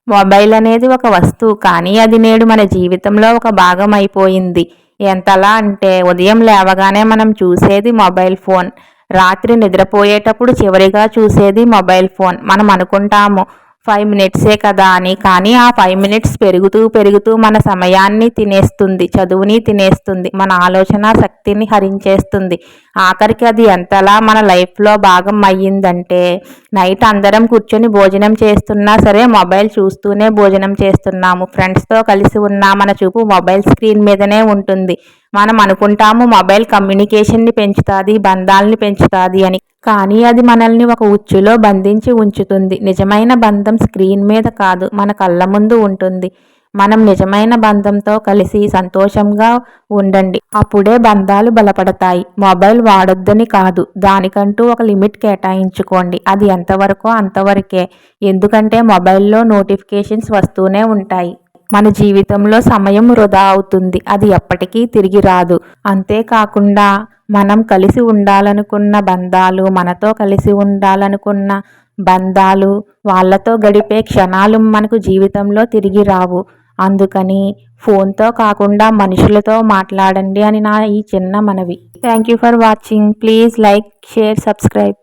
Mobile అనేది ఒక వస్తువు, కానీ అది నేడు మన జీవితంలో ఒక భాగం అయిపోయింది. ఎంతలా అంటే ఉదయం లేవగానే మనం చూసేది మొబైల్ ఫోన్. రాత్రి నిద్రపోయేటప్పుడు చివరిగా చూసేది మొబైల్ ఫోన్. మనం అనుకుంటాము 5 మినిట్సే కదా అని, కానీ ఆ 5 మినిట్స్ పెరుగుతూ పెరుగుతూ మన సమయాన్ని తినేస్తుంది, చదువుని తినేస్తుంది, మన ఆలోచన శక్తిని హరించేస్తుంది. ఆఖరికి అది ఎంతలా మన లైఫ్లో భాగం అయ్యిందంటే నైట్ అందరం కూర్చొని భోజనం చేస్తున్నా సరే మొబైల్ చూస్తూనే భోజనం చేస్తున్నాము. ఫ్రెండ్స్తో కలిసి ఉన్న మన చూపు మొబైల్ స్క్రీన్ మీదనే ఉంటుంది. మనం అనుకుంటాము మొబైల్ కమ్యూనికేషన్ని పెంచుతుంది, బంధాలని పెంచుతుంది అని, కానీ అది మనల్ని ఒక ఉచ్చులో బంధించి ఉంచుతుంది. నిజమైన బంధం స్క్రీన్ మీద కాదు, మన కళ్ళ ముందు ఉంటుంది. మనం నిజమైన బంధంతో కలిసి సంతోషంగా ఉండండి, అప్పుడే బంధాలు బలపడతాయి. మొబైల్ వాడొద్దని కాదు, దానికంటూ ఒక లిమిట్ కేటాయించుకోండి. అది ఎంతవరకో అంతవరకే. ఎందుకంటే మొబైల్లో నోటిఫికేషన్స్ వస్తూనే ఉంటాయి. మన జీవితంలో సమయం వృధా అవుతుంది, అది ఎప్పటికీ తిరిగి రాదు. అంతేకాకుండా మనం కలిసి ఉండాలనుకున్న బంధాలు, మనతో కలిసి ఉండాలనుకున్న బంధాలు, వాళ్ళతో గడిపే క్షణాలు మనకు జీవితంలో తిరిగి రావు. అందుకని ఫోన్తో కాకుండా మనుషులతో మాట్లాడండి అని నా ఈ చిన్న మనవి. Thank you for watching. Please like, share, subscribe.